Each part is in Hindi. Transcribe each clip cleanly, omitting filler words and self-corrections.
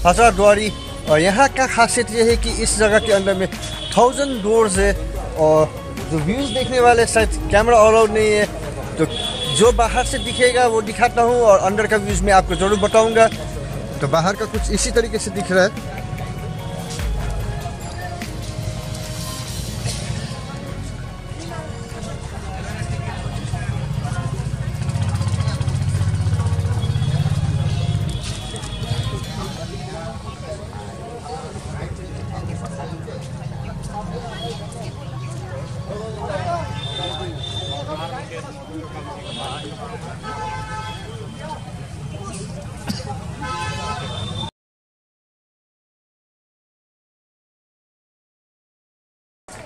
हजारद्वारी। और यहाँ का खासियत ये है कि इस जगह के अंदर में 1000 डोर्स है और जो व्यूज़ देखने वाले शायद कैमरा अलाउड नहीं है, तो जो बाहर से दिखेगा वो दिखाता हूँ और अंदर का व्यूज़ मैं आपको ज़रूर बताऊँगा। तो बाहर का कुछ इसी तरीके से दिख रहा है।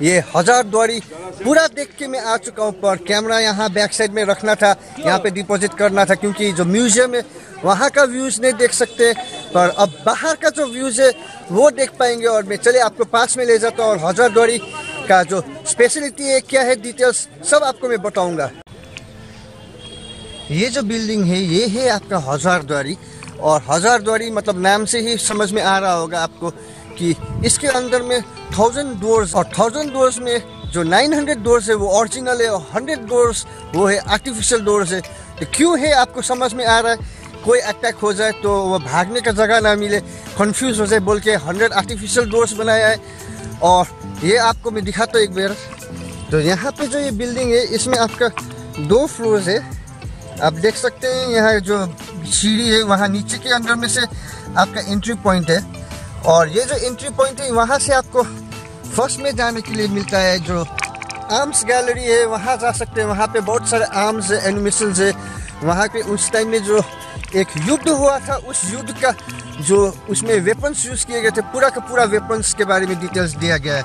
ये हजारद्वारी पूरा देख के मैं आ चुका हूँ, पर कैमरा यहाँ बैक साइड में रखना था, यहाँ पे डिपॉजिट करना था, क्योंकि जो म्यूजियम है वहाँ का व्यूज़ नहीं देख सकते, पर अब बाहर का जो व्यूज़ है वो देख पाएंगे। और मैं चले आपको पास में ले जाता हूँ और हजारद्वारी का जो स्पेशलिटी है, क्या है, डिटेल्स सब आपको मैं बताऊँगा। ये जो बिल्डिंग है ये है आपका हजारद्वारी। और हजारद्वारी मतलब नाम से ही समझ में आ रहा होगा आपको कि इसके अंदर में 1000 डोर्स, और 1000 डोर्स में जो 900 डोर्स है वो ओरिजिनल है और 100 डोर्स वो है आर्टिफिशियल डोर्स है। तो क्यों है आपको समझ में आ रहा है, कोई अटैक हो जाए तो वो भागने का जगह ना मिले, कंफ्यूज हो जाए बोल के 100 आर्टिफिशियल डोर्स बनाया है। और ये आपको मैं दिखाता हूँ एक बार। तो यहाँ पे जो ये बिल्डिंग है इसमें आपका 2 फ्लोर्स है, आप देख सकते हैं। यहाँ जो सीढ़ी है वहाँ नीचे के अंदर में से आपका एंट्री पॉइंट है, और ये जो एंट्री पॉइंट है वहाँ से आपको फर्स्ट में जाने के लिए मिलता है जो आर्म्स गैलरी है, वहाँ जा सकते हैं। वहाँ पे बहुत सारे आर्म्स है, एनिमेशंस है। वहाँ पे उस टाइम में जो एक युद्ध हुआ था, उस युद्ध का जो उसमें वेपन्स यूज़ किए गए थे, पूरा का पूरा वेपन्स के बारे में डिटेल्स दिया गया है।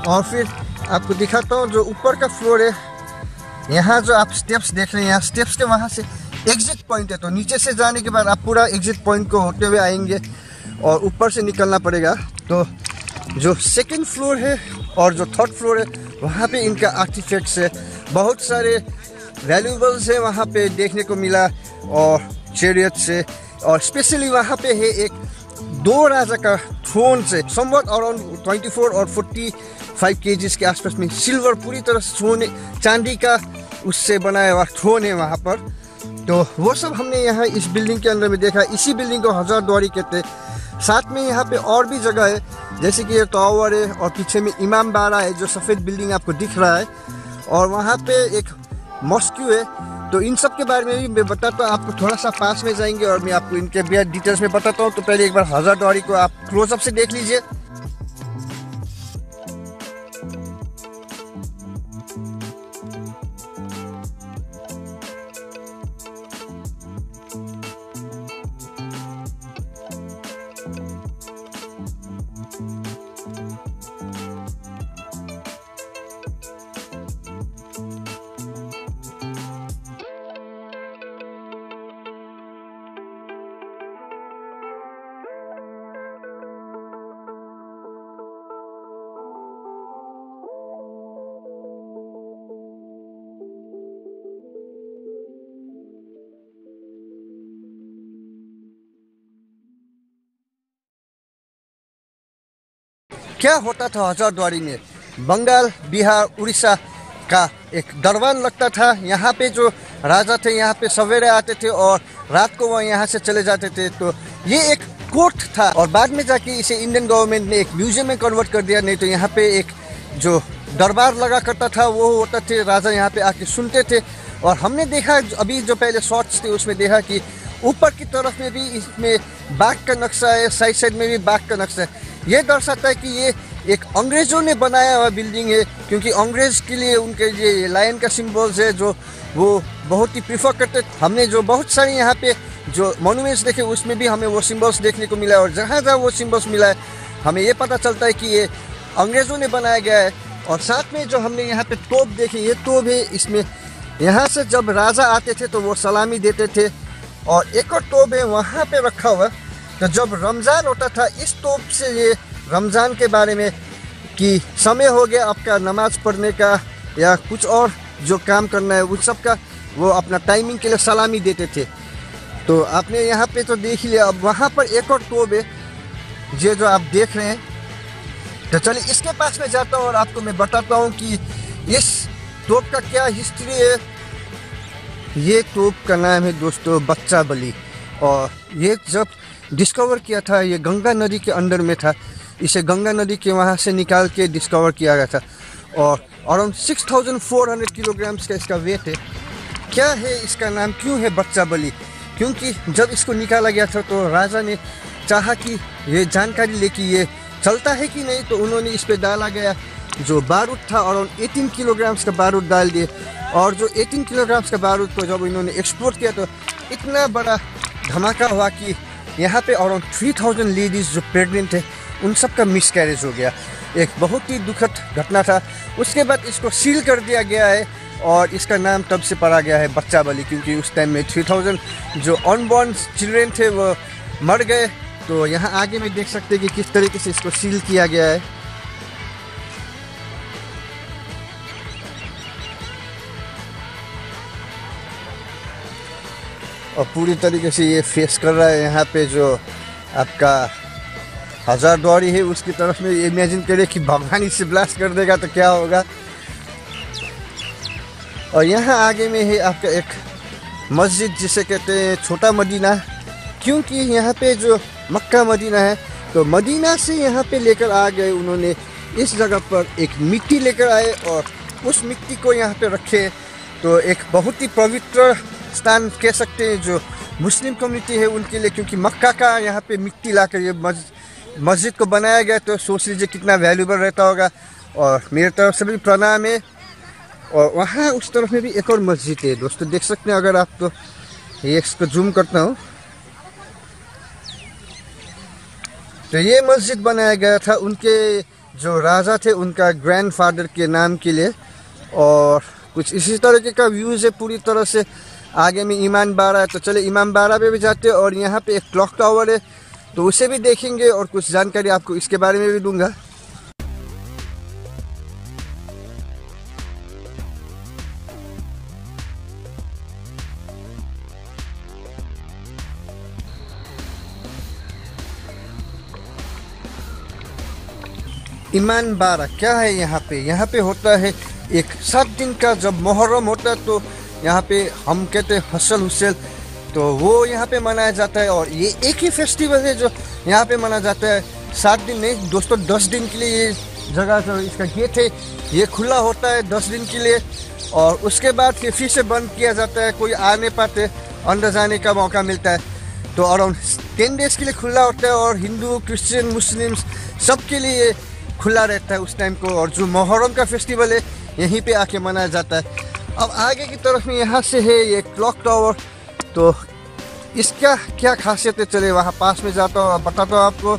और फिर आपको दिखाता हूँ जो ऊपर का फ्लोर है, यहाँ जो आप स्टेप्स देख रहे हैं, यहाँ स्टेप्स के वहाँ से एग्जिट पॉइंट है। तो नीचे से जाने के बाद आप पूरा एग्जिट पॉइंट को होते हुए आएंगे और ऊपर से निकलना पड़ेगा। तो जो सेकंड फ्लोर है और जो थर्ड फ्लोर है वहाँ पे इनका आर्टिफैक्ट्स है, बहुत सारे वैल्यूएबल्स है वहाँ पे देखने को मिला, और चैरियट से। और स्पेशली वहाँ पे है एक 2 राजा का थ्रोन से, समवट अराउंड 24 और 45 kgs के आसपास में, सिल्वर पूरी तरह से सोने चांदी का उससे बनाया हुआ थ्रोन है वहाँ पर। तो वो सब हमने यहाँ इस बिल्डिंग के अंदर में देखा। इसी बिल्डिंग को हजारद्वारी कहते हैं। साथ में यहाँ पे और भी जगह है, जैसे कि ये टावर है और पीछे में इमाम बाड़ा है जो सफ़ेद बिल्डिंग आपको दिख रहा है, और वहाँ पे एक मॉस्क्यू है। तो इन सब के बारे में भी मैं बताता हूँ आपको, थोड़ा सा पास में जाएंगे और मैं आपको इनके भी डिटेल्स में बताता हूँ। तो पहले एक बार हजारद्वारी को आप क्लोजअप से देख लीजिए। क्या होता था हजारद्वारी में, बंगाल, बिहार, उड़ीसा का एक दरबार लगता था। यहाँ पे जो राजा थे यहाँ पे सवेरे आते थे और रात को वो यहाँ से चले जाते थे। तो ये एक कोर्ट था, और बाद में जाके इसे इंडियन गवर्नमेंट ने एक म्यूजियम में कन्वर्ट कर दिया। नहीं तो यहाँ पे एक जो दरबार लगा करता था वो होता थे, राजा यहाँ पे आके सुनते थे। और हमने देखा अभी जो पहले शॉर्ट्स थे उसमें देखा कि ऊपर की तरफ में भी इसमें बाघ का नक्शा है, साइड साइड में भी बाघ का नक्शा है। ये दर्शाता है कि ये एक अंग्रेज़ों ने बनाया हुआ बिल्डिंग है, क्योंकि अंग्रेज़ के लिए उनके ये लायन का सिंबल्स है जो वो बहुत ही प्रीफर करते। हमने जो बहुत सारे यहाँ पे जो मोन्यूमेंट्स देखे उसमें भी हमें वो सिंबल्स देखने को मिला है, और जहाँ जहाँ वो सिंबल्स मिला है हमें ये पता चलता है कि ये अंग्रेज़ों ने बनाया गया है। और साथ में जो हमने यहाँ पे तोप देखे, ये तोप है, इसमें यहाँ से जब राजा आते थे तो वो सलामी देते थे। और एक और तोप है वहाँ पे रखा हुआ, तो जब रमज़ान होता था इस तोप से ये रमज़ान के बारे में कि समय हो गया आपका नमाज़ पढ़ने का या कुछ और जो काम करना है उस सब का, वो अपना टाइमिंग के लिए सलामी देते थे। तो आपने यहाँ पे तो देख लिया। अब वहाँ पर एक और तोप है ये जो आप देख रहे हैं। तो चलिए इसके पास में जाता हूँ और आपको मैं बताता हूँ कि इस तोप का क्या हिस्ट्री है। ये तोप का नाम है दोस्तों बच्चा बली, और ये जब डिस्कवर किया था ये गंगा नदी के अंदर में था। इसे गंगा नदी के वहाँ से निकाल के डिस्कवर किया गया था, और अराउंड 6400 किलोग्राम्स का इसका वेट है। क्या है इसका नाम, क्यों है बच्चा बली? क्योंकि जब इसको निकाला गया था तो राजा ने चाहा कि ये जानकारी ले कि ये चलता है कि नहीं, तो उन्होंने इस पे डाला गया जो बारूद था, अराउंड 18 किलोग्राम्स का बारूद डाल दिए। और जो 18 किलोग्राम्स का बारूद को जब इन्होंने एक्सप्लोर किया तो इतना बड़ा धमाका हुआ कि यहाँ पे अराउंड 3000 लेडीज़ जो प्रेग्नेंट है उन सब का मिसकैरेज हो गया। एक बहुत ही दुखद घटना था। उसके बाद इसको सील कर दिया गया है और इसका नाम तब से पड़ा गया है बच्चा बली, क्योंकि उस टाइम में 3000 जो अनबॉर्न चिल्ड्रेन थे वो मर गए। तो यहाँ आगे में देख सकते हैं कि किस तरीके से इसको सील किया गया है। और पूरी तरीके से ये फेस कर रहा है यहाँ पे जो आपका हजारद्वारी है उसकी तरफ में। इमेजिन करिए कि भगवान इसे ब्लास्ट कर देगा तो क्या होगा। और यहाँ आगे में है आपका एक मस्जिद जिसे कहते हैं छोटा मदीना, क्योंकि यहाँ पे जो मक्का मदीना है तो मदीना से यहाँ पे लेकर आ गए उन्होंने। इस जगह पर एक मिट्टी लेकर आए और उस मिट्टी को यहाँ पे रखे। तो एक बहुत ही पवित्र स्थान कह सकते हैं जो मुस्लिम कम्युनिटी है उनके लिए, क्योंकि मक्का का यहाँ पे मिट्टी लाकर ये मस्जिद को बनाया गया। तो सोच लीजिए कितना वैल्यूबल रहता होगा। और मेरी तरफ से भी प्रणाम है। और वहाँ उस तरफ में भी एक और मस्जिद है दोस्तों, देख सकते हैं अगर आप। तो ये इसको जूम करता हूँ। तो ये मस्जिद बनाया गया था उनके जो राजा थे उनका ग्रैंडफादर के नाम के लिए। और कुछ इसी तरीके का व्यूज़ है पूरी तरह से। आगे में इमाम बाड़ा है, तो चले इमाम बाड़ा पे भी जाते हैं। और यहाँ पे एक क्लॉक टावर है तो उसे भी देखेंगे और कुछ जानकारी आपको इसके बारे में भी दूंगा। इमाम बाड़ा क्या है यहाँ पे होता है एक 7 दिन का जब मुहर्रम होता है तो यहाँ पे हम कहते हैं हसल हुसल, तो वो यहाँ पे मनाया जाता है। और ये एक ही फेस्टिवल है जो यहाँ पे मनाया जाता है। 7 दिन नहीं दोस्तों, 10 दिन के लिए ये जगह जो इसका गेट है ये खुला होता है 10 दिन के लिए। और उसके बाद ये फिर से बंद किया जाता है, कोई आ नहीं पाते, अंदर जाने का मौका मिलता है। तो अराउंड 10 डेज़ के लिए खुला होता है और हिंदू क्रिश्चियन मुस्लिम्स सबके लिए खुला रहता है उस टाइम को। और जो मुहर्रम का फेस्टिवल है यहीं पे आके मनाया जाता है। अब आगे की तरफ में यहाँ से है ये क्लॉक टावर, तो इसका क्या खासियत है चले वहाँ पास में जाता हूँ और बताता हूँ आपको।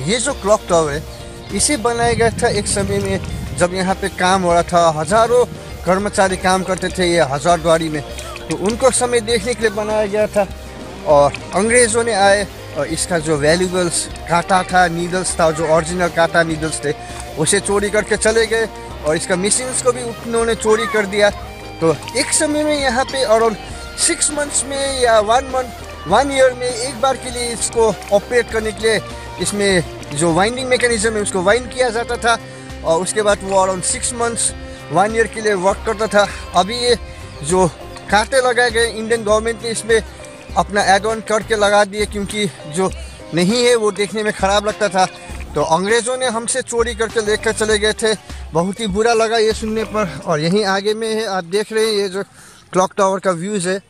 ये जो क्लॉक टावर है इसे बनाया गया था एक समय में जब यहाँ पे काम हो रहा था। हजारों कर्मचारी काम करते थे ये हजारद्वारी में, तो उनको समय देखने के लिए बनाया गया था। और अंग्रेज़ों ने आए और इसका जो वैल्यूबल्स कांटा था, नीडल्स था, जो ओरिजिनल कांटा नीडल्स थे उसे चोरी करके चले गए। और इसका मशीन्स को भी उन्होंने चोरी कर दिया। तो एक समय में यहाँ पे अराउंड 6 मंथ्स में या 1 ईयर में एक बार के लिए इसको ऑपरेट करने के लिए इसमें जो वाइंडिंग मैकेनिज्म है उसको वाइंड किया जाता था। और उसके बाद वो अराउंड 6 मंथ्स 1 ईयर के लिए वर्क करता था। अभी ये जो कांटे लगाए गए इंडियन गवर्नमेंट ने इसमें अपना एड ऑन करके लगा दिए, क्योंकि जो नहीं है वो देखने में ख़राब लगता था। तो अंग्रेज़ों ने हमसे चोरी करके लेकर चले गए थे। बहुत ही बुरा लगा ये सुनने पर। और यहीं आगे में है, आप देख रहे हैं ये जो क्लॉक टावर का व्यूज़ है।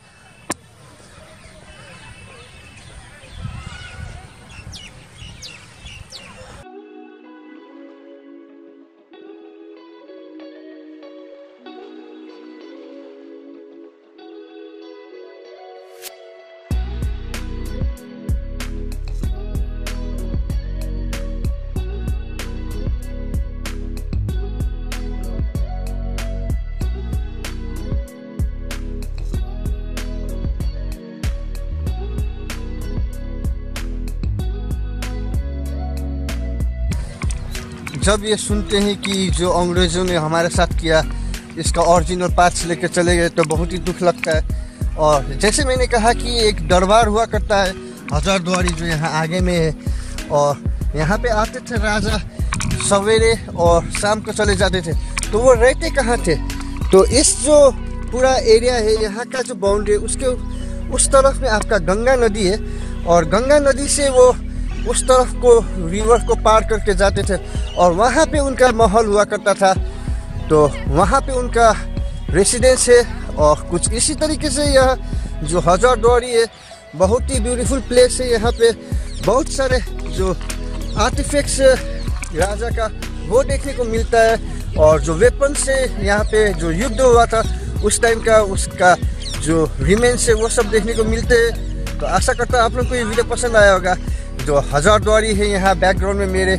जब ये सुनते हैं कि जो अंग्रेज़ों ने हमारे साथ किया इसका ओरिजिनल पार्ट्स लेके चले गए तो बहुत ही दुख लगता है। और जैसे मैंने कहा कि एक दरबार हुआ करता है हजारद्वारी जो यहाँ आगे में है, और यहाँ पे आते थे राजा, सवेरे और शाम को चले जाते थे। तो वो रहते कहाँ थे? तो इस जो पूरा एरिया है यहाँ का जो बाउंड्री, उसके उस तरफ में आपका गंगा नदी है, और गंगा नदी से वो उस तरफ को रिवर को पार करके जाते थे, और वहाँ पे उनका महल हुआ करता था। तो वहाँ पे उनका रेसिडेंस है। और कुछ इसी तरीके से यह जो हजारद्वारी है बहुत ही ब्यूटीफुल प्लेस है। यहाँ पे बहुत सारे जो आर्टिफैक्ट्स राजा का वो देखने को मिलता है, और जो वेपन्स है यहाँ पे जो युद्ध हुआ था उस टाइम का उसका जो रिमेन्स है वो सब देखने को मिलते हैं। तो आशा करता हूँ आप लोग को ये वीडियो पसंद आया होगा। जो हजारद्वारी है यहाँ बैकग्राउंड में मेरे,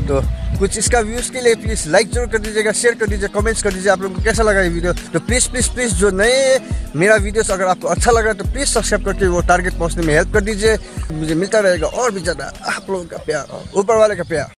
तो कुछ इसका व्यूज़ के लिए प्लीज़ लाइक जरूर कर दीजिएगा, शेयर कर दीजिए, कमेंट्स कर दीजिए आप लोगों को कैसा लगा ये वीडियो। तो प्लीज़ प्लीज़ प्लीज़ जो नए मेरा वीडियोस अगर आपको अच्छा लगा तो प्लीज़ सब्सक्राइब करके वो टारगेट पहुंचने में हेल्प कर दीजिए। मुझे मिलता रहेगा और भी ज़्यादा आप लोगों का प्यार, ऊपर वाले का प्यार।